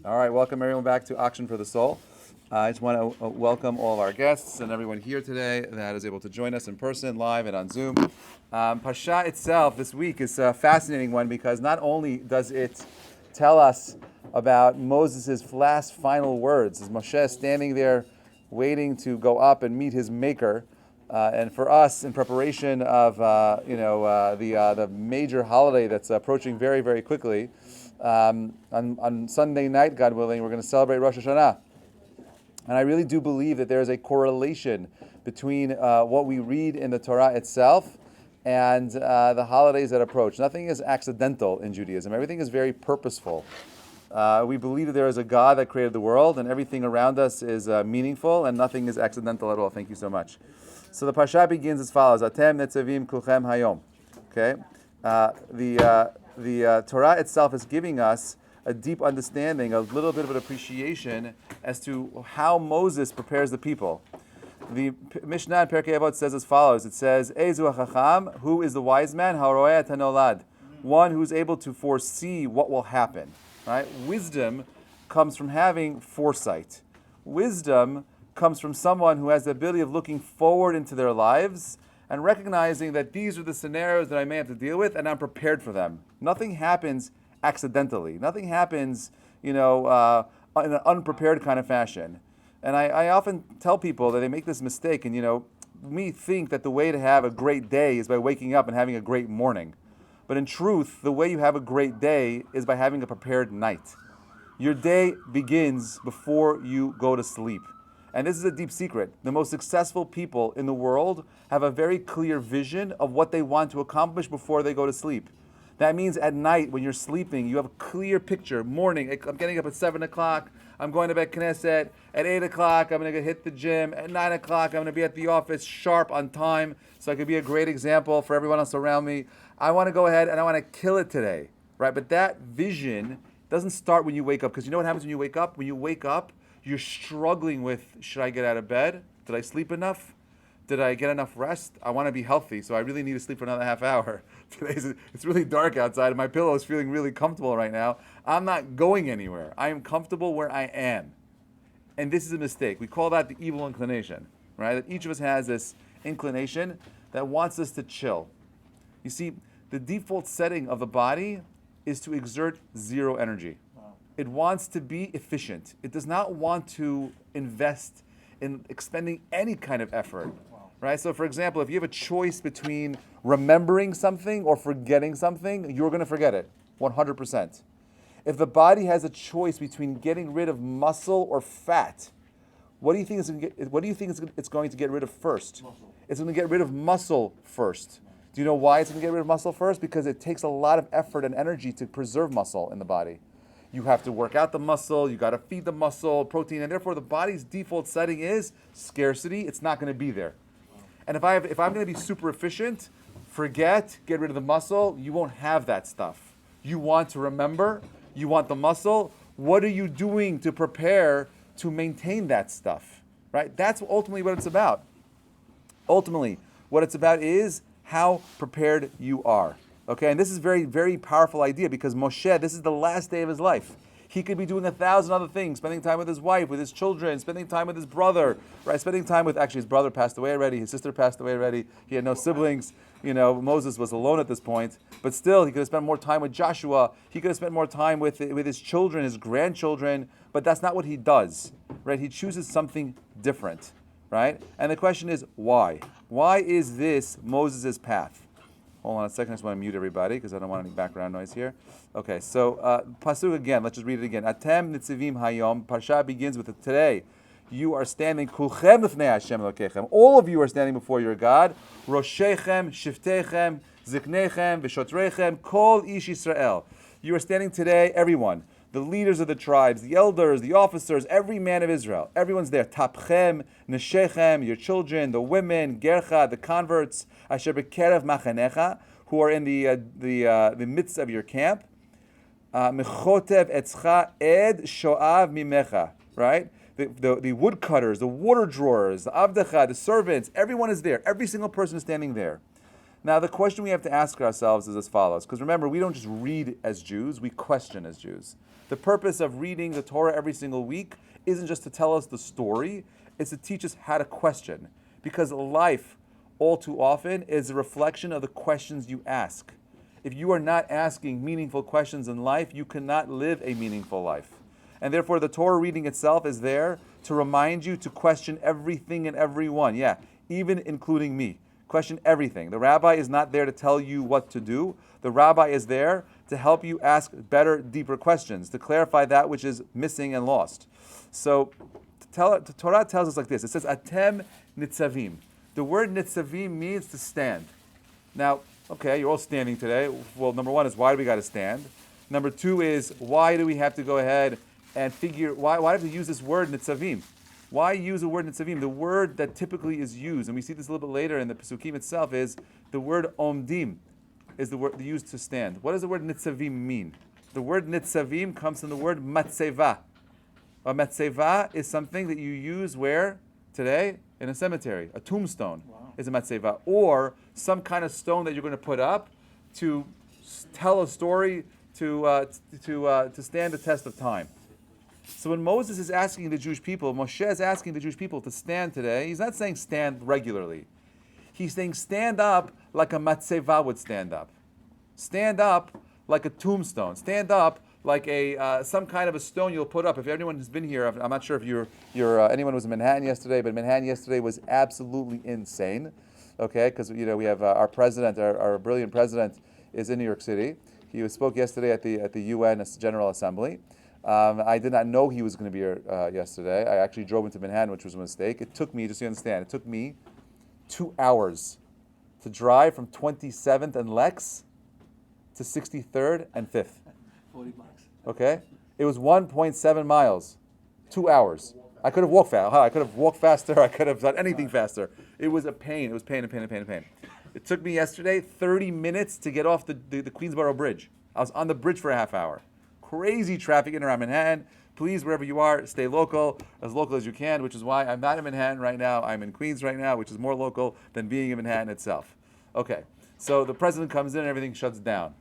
All right, welcome everyone back to Auction for the Soul. I just want to welcome all of our guests and everyone here today that is able to join us in person, live, and on Zoom. Pasha itself this week is a fascinating one because not only does it tell us about Moses' last final words, as Moshe is standing there waiting to go up and meet his maker, and for us in preparation of the major holiday that's approaching very, very quickly. On Sunday night, God willing, we're going to celebrate Rosh Hashanah. And I really do believe that there is a correlation between what we read in the Torah itself and the holidays that approach. Nothing is accidental in Judaism. Everything is very purposeful. We believe that there is a God that created the world, and everything around us is meaningful, and nothing is accidental at all. Thank you so much. So the Parsha begins as follows: Atem Nitzabim Kulchem Hayom. Okay, the Torah itself is giving us a deep understanding, a little bit of an appreciation as to how Moses prepares the people. The Mishnah in Perkei Avot says as follows: it says, "Ezu HaChacham, who is the wise man? Haroeh et hanolad, one who's able to foresee what will happen." Right? Wisdom comes from having foresight. Wisdom comes from someone who has the ability of looking forward into their lives and recognizing that these are the scenarios that I may have to deal with, and I'm prepared for them. Nothing happens accidentally. Nothing happens, in an unprepared kind of fashion. And I often tell people that they make this mistake, and we think that the way to have a great day is by waking up and having a great morning. But in truth, the way you have a great day is by having a prepared night. Your day begins before you go to sleep. And this is a deep secret. The most successful people in the world have a very clear vision of what they want to accomplish before they go to sleep. That means at night when you're sleeping, you have a clear picture. Morning, I'm getting up at 7 o'clock. I'm going to bed Knesset. At 8 o'clock, I'm going to hit the gym. At 9 o'clock, I'm going to be at the office sharp on time so I could be a great example for everyone else around me. I want to go ahead and I want to kill it today, right? But that vision doesn't start when you wake up, because you know what happens when you wake up? When you wake up, you're struggling with, should I get out of bed? Did I sleep enough? Did I get enough rest? I want to be healthy, so I really need to sleep for another half hour. It's really dark outside, and my pillow is feeling really comfortable right now. I'm not going anywhere. I am comfortable where I am. And this is a mistake. We call that the evil inclination, right? That each of us has this inclination that wants us to chill. You see, the default setting of the body is to exert zero energy. It wants to be efficient. It does not want to invest in expending any kind of effort. Right? So for example, if you have a choice between remembering something or forgetting something, you're going to forget it, 100%. If the body has a choice between getting rid of muscle or fat, what do you think it's going to get rid of first? Muscle. It's going to get rid of muscle first. Do you know why it's going to get rid of muscle first? Because it takes a lot of effort and energy to preserve muscle in the body. You have to work out the muscle, you got to feed the muscle protein, and therefore the body's default setting is scarcity. It's not going to be there. And if I'm going to be super efficient, get rid of the muscle, you won't have that stuff. You want to remember, you want the muscle. What are you doing to prepare to maintain that stuff? Right? That's ultimately what it's about. Ultimately, what it's about is how prepared you are. Okay, and this is a very, very powerful idea because Moshe, this is the last day of his life. He could be doing 1,000 other things, spending time with his wife, with his children, spending time with his brother, right? Spending time with, actually his brother passed away already, his sister passed away already, he had no siblings, Moses was alone at this point, but still he could have spent more time with Joshua, he could have spent more time with his children, his grandchildren, but that's not what he does, right? He chooses something different, right? And the question is, why? Why is this Moses' path? Hold on a second, I just want to mute everybody because I don't want any background noise here. Okay, so Pasuk again, let's just read it again. Atem Nitzavim Hayom, Parsha begins with it today. You are standing, Kulchem Lifnei Hashem Elokechem. All of you are standing before your God. Roshechem, Shiftechem, Ziknechem, V'shotrechem, Kol Ish Yisrael. You are standing today, everyone. The leaders of the tribes, the elders, the officers, every man of Israel. Everyone's there. Tapchem, Neshechem, your children, the women, Gercha, the converts, Asher Bekerev Machanecha, who are in the midst of your camp. Mechotev etzcha ed shoav mimecha. Right? The woodcutters, the water drawers, the avdecha, the servants, everyone is there. Every single person is standing there. Now, the question we have to ask ourselves is as follows, because remember, we don't just read as Jews, we question as Jews. The purpose of reading the Torah every single week isn't just to tell us the story, it's to teach us how to question. Because life, all too often, is a reflection of the questions you ask. If you are not asking meaningful questions in life, you cannot live a meaningful life. And therefore, the Torah reading itself is there to remind you to question everything and everyone. Yeah, even including me. Question everything. The rabbi is not there to tell you what to do. The rabbi is there to help you ask better, deeper questions, to clarify that which is missing and lost. So, the Torah tells us like this. It says, Atem Nitzabim. The word Nitzavim means to stand. Now, okay, you're all standing today. Well, number one is, why do we got to stand? Number two is, why do we have to go ahead and figure, why do we have to use this word Nitzavim? Why use the word Nitzavim? The word that typically is used, and we see this a little bit later in the Pesukim itself, is the word Omdim, is the word used to stand. What does the word Nitzavim mean? The word Nitzavim comes from the word Matseva. A Matseva is something that you use where? Today? In a cemetery. A tombstone is a Matseva. Or some kind of stone that you're going to put up to tell a story, to stand the test of time. So when Moses is asking the Jewish people, Moshe is asking the Jewish people to stand today, he's not saying stand regularly. He's saying stand up like a matzeva would stand up. Stand up like a tombstone. Stand up like a some kind of a stone you'll put up. If anyone has been here, I'm not sure if anyone was in Manhattan yesterday, but Manhattan yesterday was absolutely insane. Okay, because we have our president, our brilliant president, is in New York City. He spoke yesterday at the UN General Assembly. I did not know he was going to be here yesterday. I actually drove into Manhattan, which was a mistake. It took me, just so you understand, it took me 2 hours to drive from 27th and Lex to 63rd and 5th. 40 bucks. Okay? It was 1.7 miles. 2 hours. I could have walked fast. I could have walked faster. I could have done anything faster. It was a pain. It was pain. It took me yesterday 30 minutes to get off the Queensboro Bridge. I was on the bridge for a half hour. Crazy traffic in and around Manhattan. Please, wherever you are, stay local as you can, which is why I'm not in Manhattan right now. I'm in Queens right now, which is more local than being in Manhattan itself. Okay, so the president comes in and everything shuts down.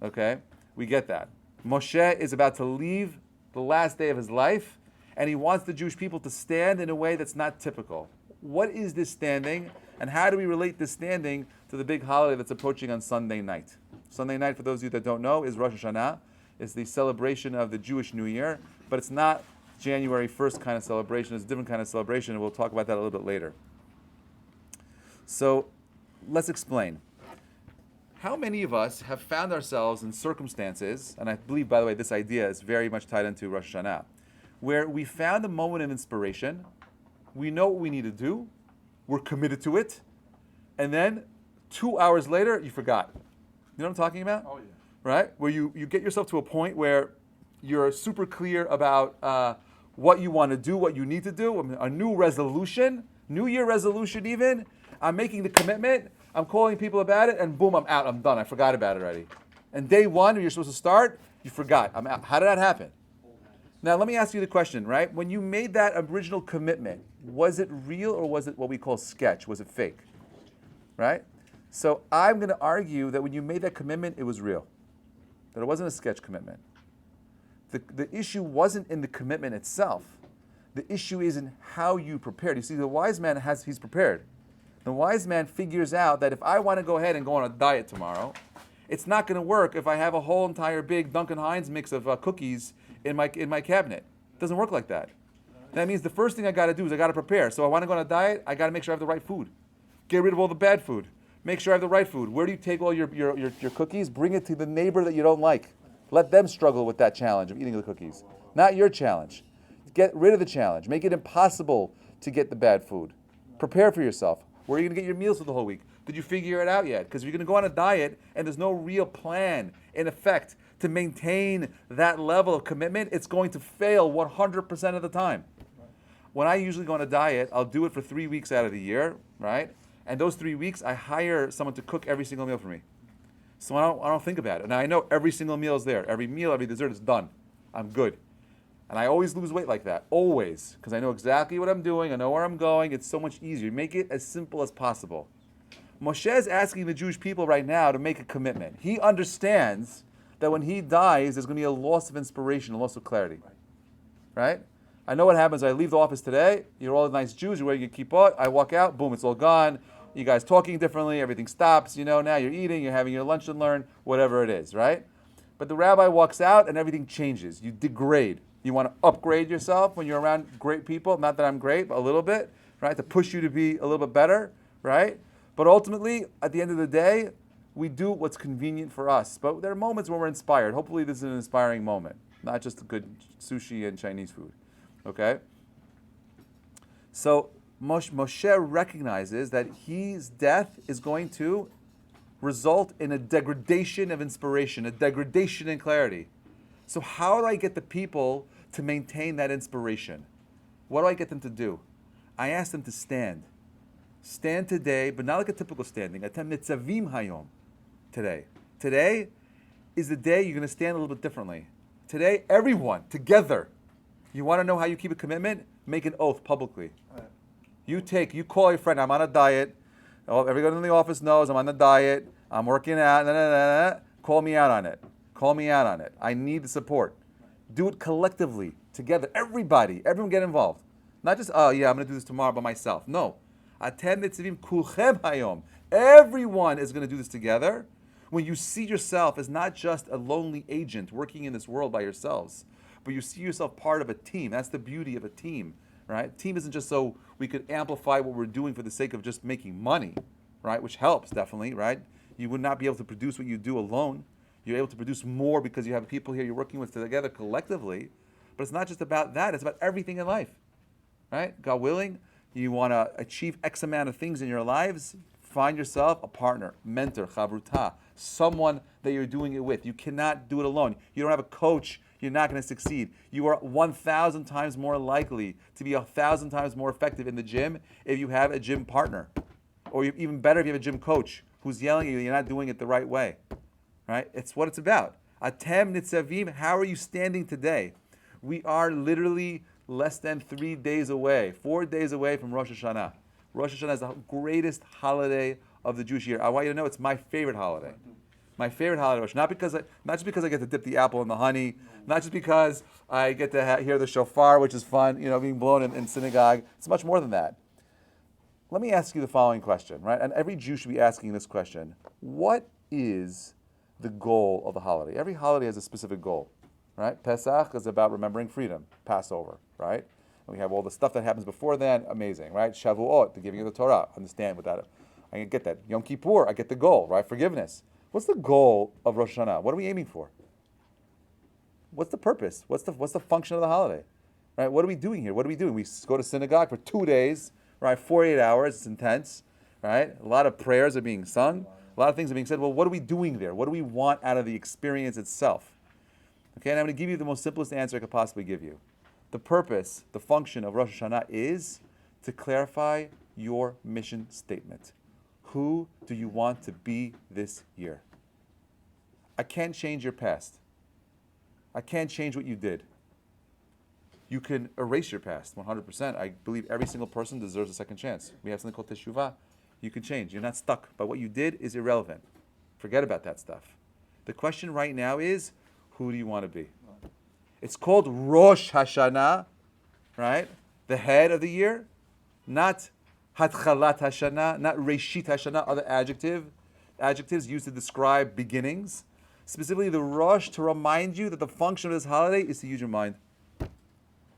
Okay, we get that. Moshe is about to leave the last day of his life, and he wants the Jewish people to stand in a way that's not typical. What is this standing, and how do we relate this standing to the big holiday that's approaching on Sunday night? Sunday night, for those of you that don't know, is Rosh Hashanah. It's the celebration of the Jewish New Year, but it's not January 1st kind of celebration. It's a different kind of celebration, and we'll talk about that a little bit later. So let's explain. How many of us have found ourselves in circumstances, and I believe, by the way, this idea is very much tied into Rosh Hashanah, where we found a moment of inspiration, we know what we need to do, we're committed to it, and then 2 hours later, you forgot. You know what I'm talking about? Oh, yeah. Right? Where you get yourself to a point where you're super clear about what you want to do, what you need to do, a new resolution, New Year resolution even. I'm making the commitment, I'm calling people about it, and boom, I'm out, I'm done, I forgot about it already. And day one, when you're supposed to start, you forgot, I'm out. How did that happen? Now, let me ask you the question, right? When you made that original commitment, was it real or was it what we call sketch? Was it fake? Right? So I'm going to argue that when you made that commitment, it was real. That it wasn't a sketch commitment. The issue wasn't in the commitment itself. The issue is in how you prepared. You see, the wise man he's prepared. The wise man figures out that if I want to go ahead and go on a diet tomorrow, it's not going to work if I have a whole entire big Duncan Hines mix of cookies in my cabinet. It doesn't work like that. That means the first thing I got to do is I got to prepare. So I want to go on a diet, I got to make sure I have the right food. Get rid of all the bad food. Make sure I have the right food. Where do you take all your cookies? Bring it to the neighbor that you don't like. Let them struggle with that challenge of eating the cookies. Not your challenge. Get rid of the challenge. Make it impossible to get the bad food. Prepare for yourself. Where are you going to get your meals for the whole week? Did you figure it out yet? Because if you're going to go on a diet and there's no real plan, in effect, to maintain that level of commitment, it's going to fail 100% of the time. When I usually go on a diet, I'll do it for 3 weeks out of the year, right? And those 3 weeks, I hire someone to cook every single meal for me. So I don't think about it. Now I know every single meal is there. Every meal, every dessert is done. I'm good. And I always lose weight like that. Always. Because I know exactly what I'm doing. I know where I'm going. It's so much easier. Make it as simple as possible. Moshe is asking the Jewish people right now to make a commitment. He understands that when he dies, there's going to be a loss of inspiration, a loss of clarity. Right? I know what happens. I leave the office today. You're all nice Jews. You're wearing your kippot. I walk out. Boom, it's all gone. You guys talking differently. Everything stops. Now you're eating. You're having your lunch and learn. Whatever it is, right? But the rabbi walks out and everything changes. You degrade. You want to upgrade yourself when you're around great people. Not that I'm great, but a little bit, right? To push you to be a little bit better, right? But ultimately, at the end of the day, we do what's convenient for us. But there are moments when we're inspired. Hopefully this is an inspiring moment, not just good sushi and Chinese food, okay? So Moshe recognizes that his death is going to result in a degradation of inspiration, a degradation in clarity. So how do I get the people to maintain that inspiration? What do I get them to do? I ask them to stand. Stand today, but not like a typical standing. Atem Nitzabim hayom. Today. Today is the day you're going to stand a little bit differently. Today, everyone, together. You want to know how you keep a commitment? Make an oath publicly. You call your friend, I'm on a diet. Oh, everyone in the office knows I'm on a diet. I'm working out. Call me out on it. Call me out on it. I need the support. Do it collectively, together. Everyone get involved. Not just, I'm going to do this tomorrow by myself. No. Atem Nitzavim kulchem hayom. Everyone is going to do this together. When you see yourself as not just a lonely agent working in this world by yourselves, but you see yourself part of a team. That's the beauty of a team, right? Team isn't just so we could amplify what we're doing for the sake of just making money, right? Which helps, definitely, right? You would not be able to produce what you do alone. You're able to produce more because you have people here you're working with together collectively. But it's not just about that. It's about everything in life, right? God willing, you want to achieve X amount of things in your lives, find yourself a partner, mentor, chavruta, someone that you're doing it with. You cannot do it alone. You don't have a coach, you're not going to succeed. You are 1,000 times more likely to be 1,000 times more effective in the gym if you have a gym partner. Or even better if you have a gym coach who's yelling at you, you're not doing it the right way. Right? It's what it's about. Atem Nitzavim, how are you standing today? We are literally less than 4 days away from Rosh Hashanah. Rosh Hashanah is the greatest holiday of the Jewish year. I want you to know it's my favorite holiday. My favorite holiday, not just because I get to dip the apple in the honey, not just because I get to hear the shofar, which is fun, being blown in synagogue. It's much more than that. Let me ask you the following question, right? And every Jew should be asking this question. What is the goal of the holiday? Every holiday has a specific goal, right? Pesach is about remembering freedom, Passover, right? And we have all the stuff that happens before then, amazing, right? Shavuot, the giving of the Torah, understand what that is. I get that. Yom Kippur, I get the goal, right? Forgiveness. What's the goal of Rosh Hashanah? What are we aiming for? What's the purpose? What's the function of the holiday? Right? What are we doing here? What are we doing? We go to synagogue for 2 days, right? 48 hours, it's intense, right? A lot of prayers are being sung. A lot of things are being said. Well, what are we doing there? What do we want out of the experience itself? Okay, and I'm going to give you the most simplest answer I could possibly give you. The purpose, the function of Rosh Hashanah is to clarify your mission statement. Who do you want to be this year? I can't change your past. I can't change what you did. You can erase your past, 100%. I believe every single person deserves a second chance. We have something called teshuvah. You can change. You're not stuck. But what you did is irrelevant. Forget about that stuff. The question right now is, who do you want to be? It's called Rosh Hashanah, right? The head of the year, not Hatchalat Hashanah, not Reshit Hashanah, other adjectives used to describe beginnings. Specifically the Rosh, to remind you that the function of this holiday is to use your mind.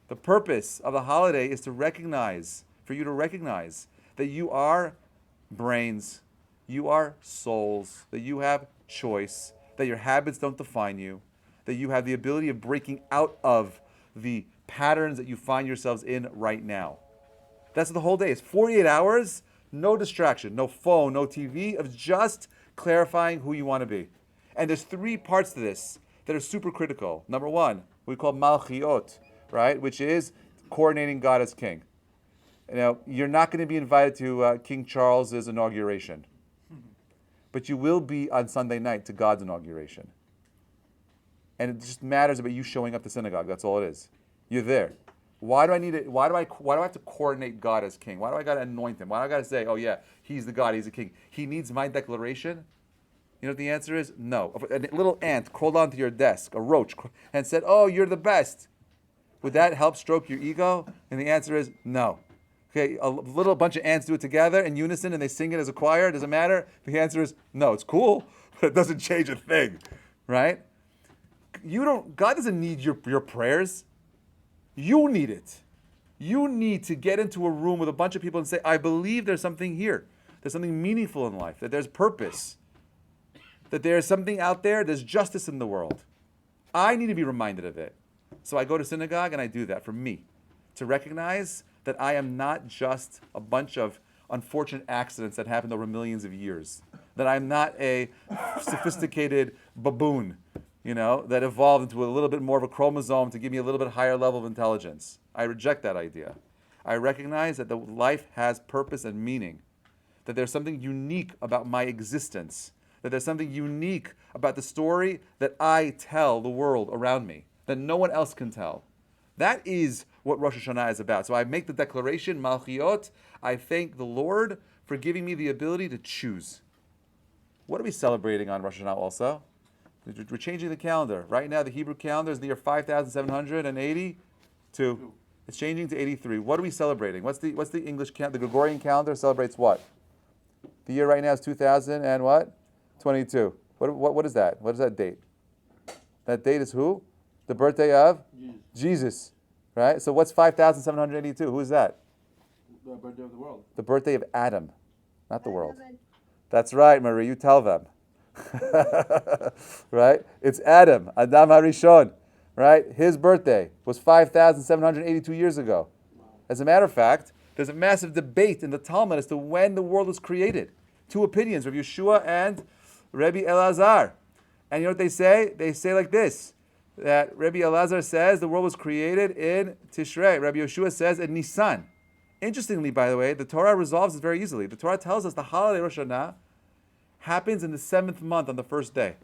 The purpose of the holiday is for you to recognize that you are brains, you are souls, that you have choice, that your habits don't define you, that you have the ability of breaking out of the patterns that you find yourselves in right now. That's what the whole day is. 48 hours, no distraction, no phone, no TV, of just clarifying who you want to be. And there's 3 parts to this that are super critical. Number 1, we call Malchiot, right? Which is coordinating God as king. You're not going to be invited to King Charles's inauguration, but you will be on Sunday night to God's inauguration. And it just matters about you showing up to synagogue. That's all it is. You're there. Why do I need it? Why do I have to coordinate God as king? Why do I got to anoint him? Why do I got to say, oh yeah, he's the God, he's the king? He needs my declaration? You know what the answer is? No. If a little ant crawled onto your desk, a roach, and said, oh, you're the best. Would that help stroke your ego? And the answer is no. Okay, a little bunch of ants do it together in unison and they sing it as a choir. Does it matter? The answer is no. It's cool, but it doesn't change a thing, right? God doesn't need your prayers. You need it. You need to get into a room with a bunch of people and say, I believe there's something here. There's something meaningful in life, that there's purpose, that there's something out there, there's justice in the world. I need to be reminded of it. So I go to synagogue and I do that for me, to recognize that I am not just a bunch of unfortunate accidents that happened over millions of years, that I'm not a sophisticated baboon, that evolved into a little bit more of a chromosome to give me a little bit higher level of intelligence. I reject that idea. I recognize that the life has purpose and meaning, that there's something unique about my existence, that there's something unique about the story that I tell the world around me, that no one else can tell. That is what Rosh Hashanah is about. So I make the declaration, Malchiot, I thank the Lord for giving me the ability to choose. What are we celebrating on Rosh Hashanah also? We're changing the calendar. Right now, the Hebrew calendar is the year 5,782. It's changing to 83. What are we celebrating? What's the English calendar? The Gregorian calendar celebrates what? The year right now is 2000 and what? 22. What is that? What is that date? That date is who? The birthday of? Jesus. Right? So what's 5,782? Who is that? The birthday of the world. The birthday of Adam, not the world. That's right, Marie. You tell them. Right? It's Adam HaRishon. Right? His birthday was 5,782 years ago. As a matter of fact, there's a massive debate in the Talmud as to when the world was created. Two opinions, Rabbi Yeshua and Rabbi Elazar. And you know what they say? They say like this, that Rabbi Elazar says the world was created in Tishrei. Rabbi Yeshua says in Nisan. Interestingly, by the way, the Torah resolves this very easily. The Torah tells us the holiday Rosh Hashanah happens in the 7th month on the first day.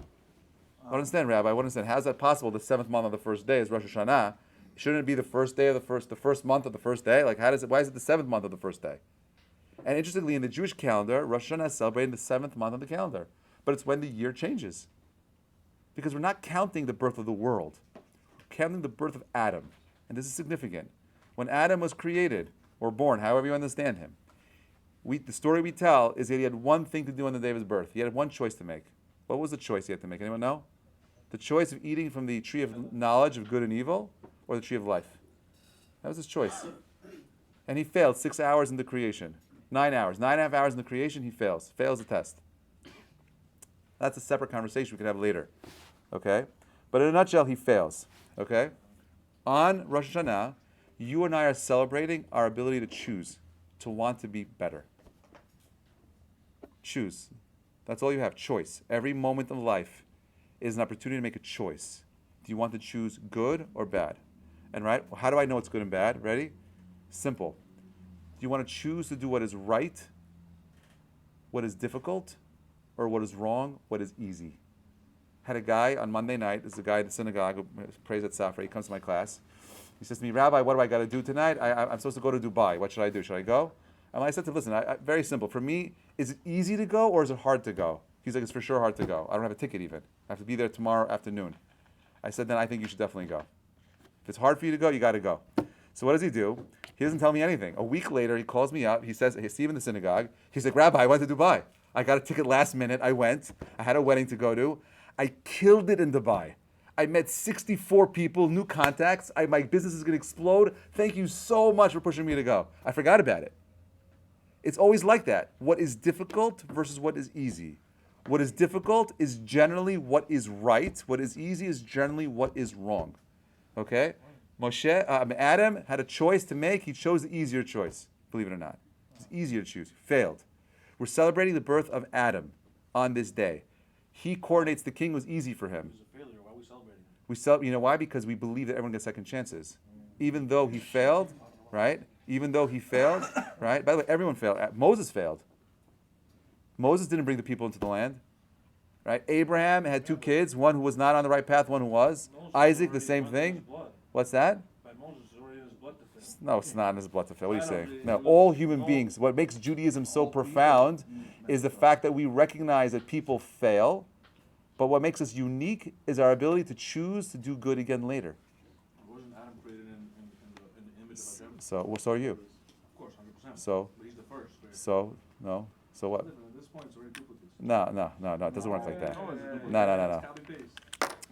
I don't understand, Rabbi. I don't understand. How is that possible? The 7th month on the first day is Rosh Hashanah. Shouldn't it be the first day of the first month of the first day? Like, why is it the 7th month of the first day? And interestingly, in the Jewish calendar, Rosh Hashanah is celebrated in the 7th month of the calendar. But it's when the year changes. Because we're not counting the birth of the world. We're counting the birth of Adam. And this is significant. When Adam was created, or born, however you understand him, the story we tell is that he had one thing to do on the day of his birth. He had one choice to make. What was the choice he had to make? Anyone know? The choice of eating from the tree of knowledge of good and evil, or the tree of life. That was his choice. And he failed 6 hours in the creation. 9 hours. 9.5 hours in the creation, he fails. Fails the test. That's a separate conversation we can have later. Okay? But in a nutshell, he fails. Okay? On Rosh Hashanah, you and I are celebrating our ability to choose, to want to be better. Choose. That's all you have, choice. Every moment of life is an opportunity to make a choice. Do you want to choose good or bad? And right, how do I know it's good and bad? Ready? Simple. Do you want to choose to do what is right, what is difficult, or what is wrong, what is easy? Had a guy on Monday night, this is a guy at the synagogue who prays at Safra, he comes to my class. He says to me, Rabbi, what do I got to do tonight? I'm supposed to go to Dubai. What should I do? Should I go? And I said to him, listen, very simple. For me, is it easy to go or is it hard to go? He's like, it's for sure hard to go. I don't have a ticket even. I have to be there tomorrow afternoon. I said, then I think you should definitely go. If it's hard for you to go, you got to go. So what does he do? He doesn't tell me anything. A week later, he calls me up. He says, I see him in the synagogue. He's like, Rabbi, I went to Dubai. I got a ticket last minute. I went. I had a wedding to go to. I killed it in Dubai. I met 64 people, new contacts. My business is going to explode. Thank you so much for pushing me to go. I forgot about it. It's always like that. What is difficult versus what is easy. What is difficult is generally what is right. What is easy is generally what is wrong. Okay? Adam had a choice to make. He chose the easier choice, believe it or not. It's easier to choose. He failed. We're celebrating the birth of Adam on this day. He coordinates the king. It was easy for him. He was a failure. Why are we celebrating? You know why? Because we believe that everyone gets second chances. Even though he failed, right? Even though he failed, right? By the way, everyone failed. Moses failed. Moses didn't bring the people into the land, right? Abraham had 2 kids, one who was not on the right path, one who was. Isaac, the same thing. What's that? By Moses is already in his blood to fail. No, it's not in his blood to fail. What are you I saying? don't- No, all human beings. What makes Judaism so profound is the fact that we recognize that people fail, but what makes us unique is our ability to choose to do good again later. Wasn't Adam created in the image of Hashem? So are you. Of course, 100%. So, But he's the first. Right? so what? At this point, it's already duplicates. No, it doesn't work like that. No, it's a duplicate. No. It's copy paste.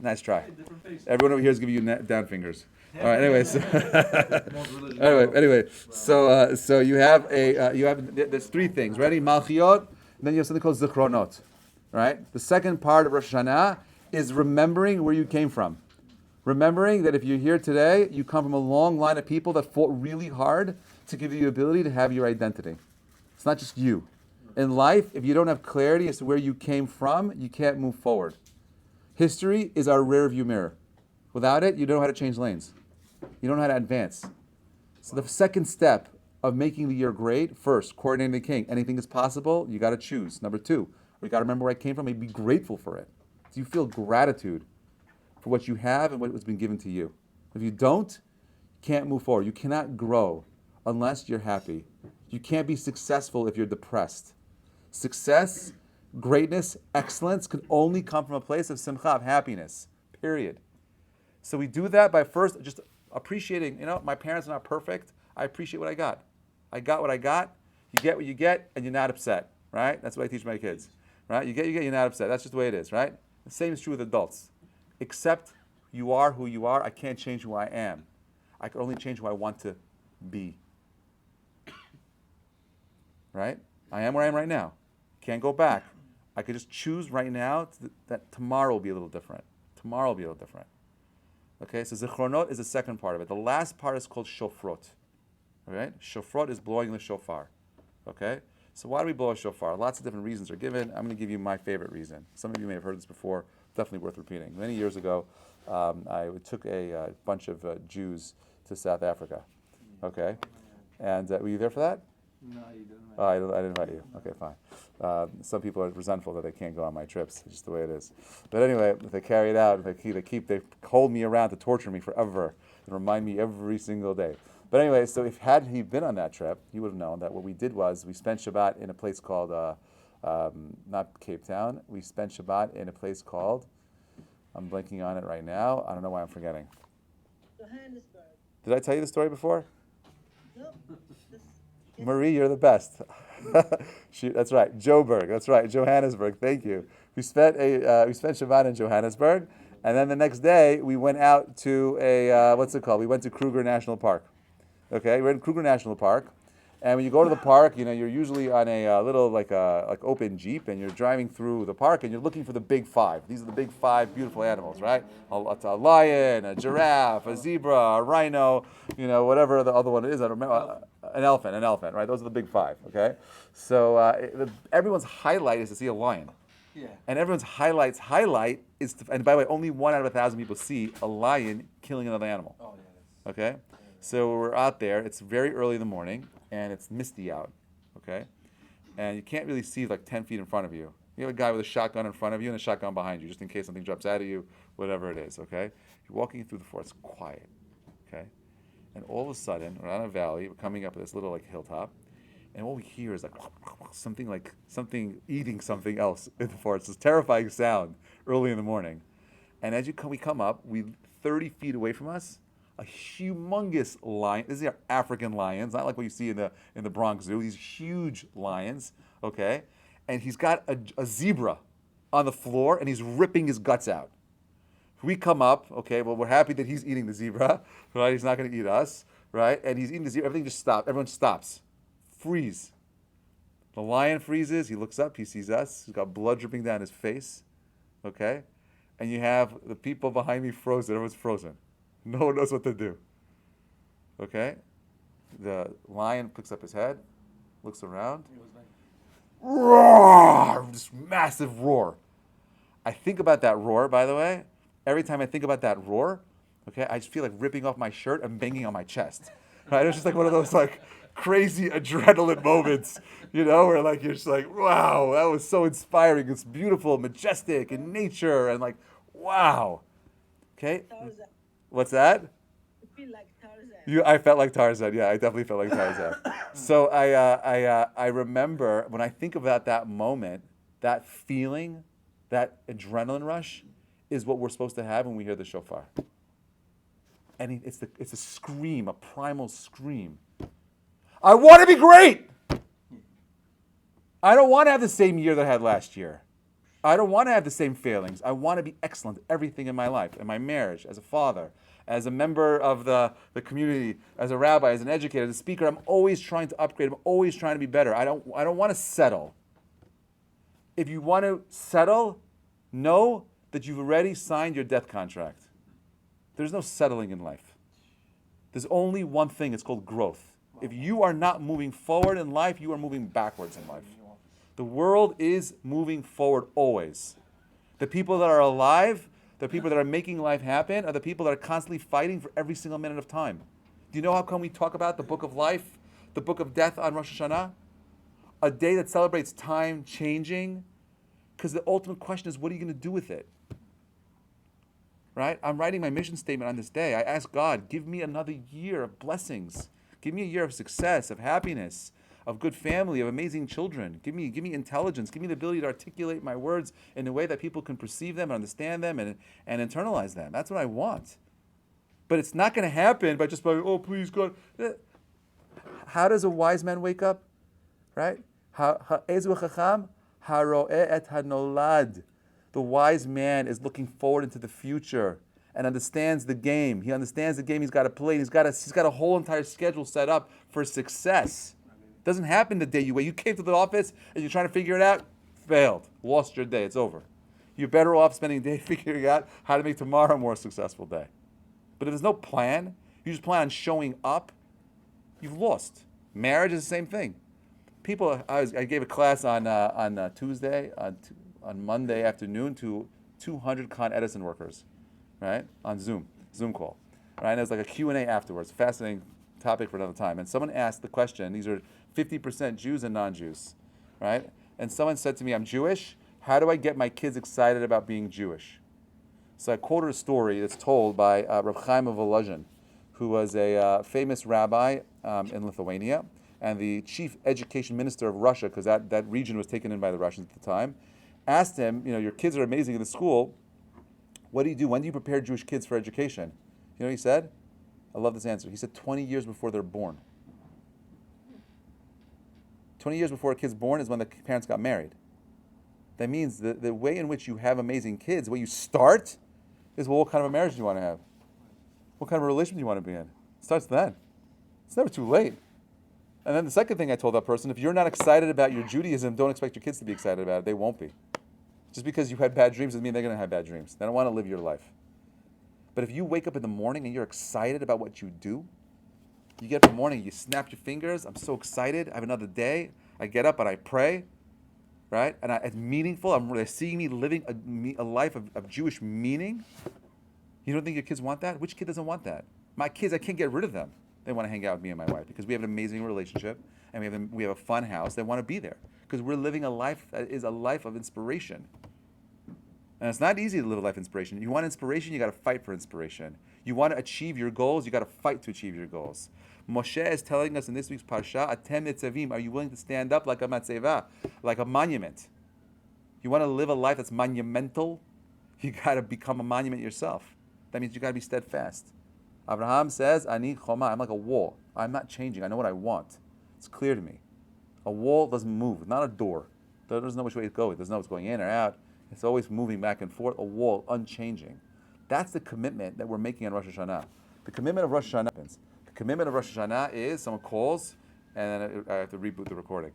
Nice try. Hey, different face. Everyone over here is giving you down fingers. All right. Anyways. Most religions Anyway. So you have there's three things. Ready? Malchiot. And then you have something called zichronot. Right. The second part of Rosh Hashanah is remembering where you came from. Remembering that if you're here today, you come from a long line of people that fought really hard to give you the ability to have your identity. It's not just you. In life, if you don't have clarity as to where you came from, you can't move forward. History is our rear view mirror. Without it, you don't know how to change lanes. You don't know how to advance. So the second step of making the year great, first, coordinating the king. Anything is possible, you got to choose. Number two, we got to remember where I came from and be grateful for it. Do you feel gratitude for what you have and what has been given to you? If you don't, you can't move forward. You cannot grow unless you're happy. You can't be successful if you're depressed. Success, greatness, excellence can only come from a place of simcha, of happiness, period. So we do that by first just appreciating, my parents are not perfect. I appreciate what I got. I got what I got. You get what you get, and you're not upset, right? That's what I teach my kids, right? You get, you're not upset. That's just the way it is, right? The same is true with adults. Accept you are who you are. I can't change who I am. I can only change who I want to be, right? I am where I am right now. Can't go back. I could just choose right now that tomorrow will be a little different. Tomorrow will be a little different. Okay, so zichronot is the second part of it. The last part is called shofrot. All right? Shofrot is blowing the shofar. Okay? So why do we blow a shofar? Lots of different reasons are given. I'm going to give you my favorite reason. Some of you may have heard this before. Definitely worth repeating. Many years ago, I took a bunch of Jews to South Africa. Okay? And were you there for that? No, you didn't. Oh, I didn't invite you. Okay, fine. Some people are resentful that they can't go on my trips. It's just the way it is. But anyway, they carry it out. They hold me around to torture me forever and remind me every single day. But anyway, so had he been on that trip, he would have known that what we did was we spent Shabbat in a place called, not Cape Town, we spent Shabbat in a place called, I'm blanking on it right now. I don't know why I'm forgetting. Johannesburg. Did I tell you the story before? No. Marie, you're the best. That's right. Joburg. That's right. Johannesburg. Thank you. We spent Shabbat in Johannesburg, and then the next day we went out to what's it called? We went to Kruger National Park. Okay, we're in Kruger National Park, and when you go to the park, you're usually on a little like open Jeep, and you're driving through the park, and you're looking for the big five. These are the big five beautiful animals, right? A lion, a giraffe, a zebra, a rhino, whatever the other one is. I don't remember. An elephant, right? Those are the big five, okay? So everyone's highlight is to see a lion. Yeah. And everyone's highlight is, and by the way, only 1 out of 1,000 people see a lion killing another animal. Oh, yeah. Okay? So we're out there, it's very early in the morning, and it's misty out, okay? And you can't really see like 10 feet in front of you. You have a guy with a shotgun in front of you and a shotgun behind you, just in case something drops out of you, whatever it is, okay? You're walking through the forest, quiet, okay? And all of a sudden, we're on a valley, we're coming up this little like hilltop, and all we hear is something eating something else in the forest. It's a terrifying sound early in the morning. And as we come up, 30 feet away from us, a humongous lion. These are African lions, not like what you see in the Bronx Zoo. These huge lions, okay? And he's got a zebra on the floor, and he's ripping his guts out. We come up, okay, well, we're happy that he's eating the zebra, right? He's not going to eat us, right? And he's eating the zebra. Everything just stops. Everyone stops. Freeze. The lion freezes. He looks up. He sees us. He's got blood dripping down his face, okay? And you have the people behind me frozen. Everyone's frozen. No one knows what to do, okay? The lion picks up his head, looks around. It was like, Roar! This massive roar. I think about that roar, by the way. Every time I think about that roar, okay, I just feel like ripping off my shirt and banging on my chest. Right? It's just like one of those like crazy adrenaline moments, where like you're just like, wow, that was so inspiring. It's beautiful, majestic in nature, and like, wow. Okay? Tarzan. What's that? You feel like Tarzan. Tarzan. I felt like Tarzan. Yeah, I definitely felt like Tarzan. So I remember when I think about that moment, that feeling, that adrenaline rush, is what we're supposed to have when we hear the shofar. And it's a scream, a primal scream. I want to be great. I don't want to have the same year that I had last year. I don't want to have the same failings. I want to be excellent at everything in my life, in my marriage, as a father, as a member of the community, as a rabbi, as an educator, as a speaker. I'm always trying to upgrade. I'm always trying to be better. I don't want to settle. If you want to settle, know that you've already signed your death contract. There's no settling in life. There's only one thing. It's called growth. If you are not moving forward in life, you are moving backwards in life. The world is moving forward always. The people that are alive, the people that are making life happen, are the people that are constantly fighting for every single minute of time. Do you know how come we talk about the book of life, the book of death on Rosh Hashanah? A day that celebrates time changing, because the ultimate question is, what are you going to do with it? Right? I'm writing my mission statement on this day. I ask God, give me another year of blessings. Give me a year of success, of happiness, of good family, of amazing children. Give me intelligence. Give me the ability to articulate my words in a way that people can perceive them, understand them, and internalize them. That's what I want. But it's not going to happen by just by, oh, please, God. How does a wise man wake up? Right? Ezu chacham haro'eh et hanolad. The wise man is looking forward into the future and understands the game. He understands the game he's got to play. He's got a whole entire schedule set up for success. It doesn't happen the day you wait. You came to the office and you're trying to figure it out, failed, lost your day. It's over. You're better off spending a day figuring out how to make tomorrow a more successful day. But if there's no plan, you just plan on showing up, you've lost. Marriage is the same thing. People, I gave a class on Tuesday, on Monday afternoon to 200 Con Edison workers, right, on Zoom call, right? And there's like a Q&A afterwards, fascinating topic for another time. And someone asked the question, these are 50% Jews and non-Jews, right? And someone said to me, I'm Jewish, how do I get my kids excited about being Jewish? So I quoted a story that's told by Reb Chaim of Volozhin, who was a famous rabbi in Lithuania and the chief education minister of Russia, because that region was taken in by the Russians at the time. Asked him, your kids are amazing in the school. What do you do? When do you prepare Jewish kids for education? You know what he said? I love this answer. He said 20 years before they're born. 20 years before a kid's born is when the parents got married. That means the way in which you have amazing kids, the way you start is, well, what kind of a marriage do you want to have? What kind of a relationship do you want to be in? It starts then. It's never too late. And then the second thing I told that person, if you're not excited about your Judaism, don't expect your kids to be excited about it. They won't be. Just because you had bad dreams doesn't mean they're going to have bad dreams. They don't want to live your life. But if you wake up in the morning and you're excited about what you do, you get up in the morning, you snap your fingers, I'm so excited, I have another day, I get up and I pray, right? And it's meaningful, they're seeing me living a life of Jewish meaning. You don't think your kids want that? Which kid doesn't want that? My kids, I can't get rid of them. They want to hang out with me and my wife because we have an amazing relationship and we have a fun house. They want to be there because we're living a life that is a life of inspiration. And it's not easy to live a life of inspiration. You want inspiration, you got to fight for inspiration. You want to achieve your goals, you got to fight to achieve your goals. Moshe is telling us in this week's Perashat Nitzabim, are you willing to stand up like a matzeva, like a monument? You want to live a life that's monumental? You got to become a monument yourself. That means you got to be steadfast. Abraham says, Ani choma, I'm like a wall. I'm not changing. I know what I want. It's clear to me. A wall doesn't move, not a door. There doesn't know which way to go. It doesn't know what's going in or out. It's always moving back and forth. A wall, unchanging. That's the commitment that we're making on Rosh Hashanah. The commitment of Rosh Hashanah happens. The commitment of Rosh Hashanah is, someone calls, and then I have to reboot the recording.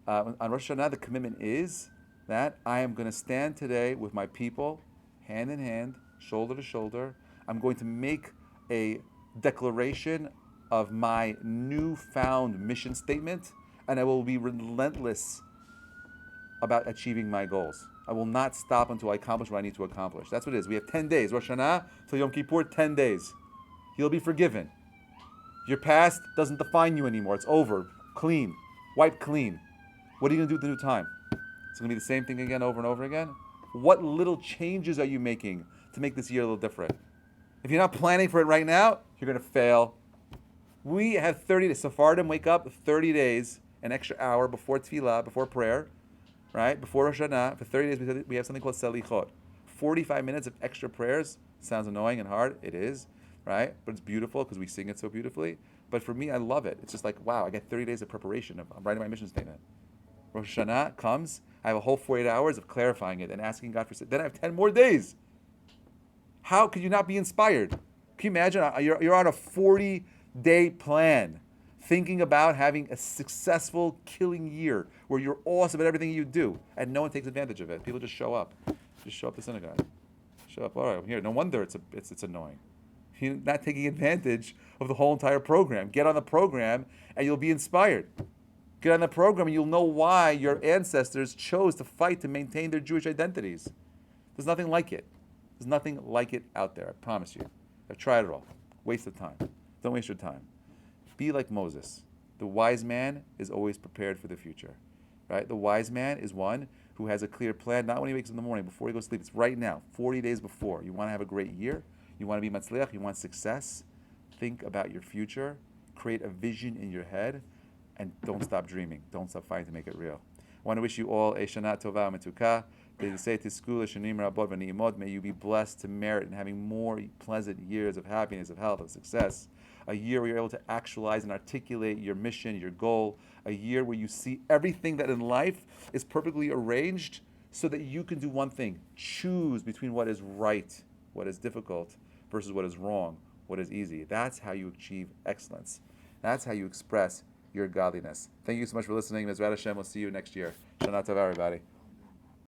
On Rosh Hashanah, the commitment is that I am going to stand today with my people, hand in hand, shoulder to shoulder. I'm going to make a declaration of my newfound mission statement, and I will be relentless about achieving my goals. I will not stop until I accomplish what I need to accomplish. That's what it is. We have 10 days. Rosh Hashanah till Yom Kippur, 10 days. You'll be forgiven. Your past doesn't define you anymore. It's over. Clean. Wiped clean. What are you going to do with the new time? It's going to be the same thing again over and over again? What little changes are you making to make this year a little different? If you're not planning for it right now, you're going to fail We have 30 days. Sephardim wake up 30 days, an extra hour before tefillah, before prayer, right? Before Rosh Hashanah. For 30 days, we have something called selichot. 45 minutes of extra prayers. Sounds annoying and hard. It is, right? But it's beautiful because we sing it so beautifully. But for me, I love it. It's just like, wow, I get 30 days of preparation. I'm writing my mission statement. Rosh Hashanah comes. I have a whole 48 hours of clarifying it and asking God for. Then I have 10 more days. How could you not be inspired? Can you imagine? You're on a 40-day plan, thinking about having a successful killing year where you're awesome at everything you do, and no one takes advantage of it. People just show up. Just show up to synagogue. Show up. All right, I'm here. No wonder it's annoying. You're not taking advantage of the whole entire program. Get on the program, and you'll be inspired. Get on the program, and you'll know why your ancestors chose to fight to maintain their Jewish identities. There's nothing like it. There's nothing like it out there, I promise you. I've tried it all. Waste of time. Don't waste your time. Be like Moses. The wise man is always prepared for the future. Right? The wise man is one who has a clear plan, not when he wakes up in the morning, before he goes to sleep. It's right now, 40 days before. You want to have a great year. You want to be matzliach. You want success. Think about your future. Create a vision in your head. And don't stop dreaming. Don't stop fighting to make it real. I want to wish you all a Shana Tova Metuka. May you be blessed to merit in having more pleasant years of happiness, of health, of success. A year where you're able to actualize and articulate your mission, your goal. A year where you see everything that in life is perfectly arranged so that you can do one thing. Choose between what is right, what is difficult, versus what is wrong, what is easy. That's how you achieve excellence. That's how you express your godliness. Thank you so much for listening. Mizrat Hashem, we'll see you next year. Shana Tova, everybody.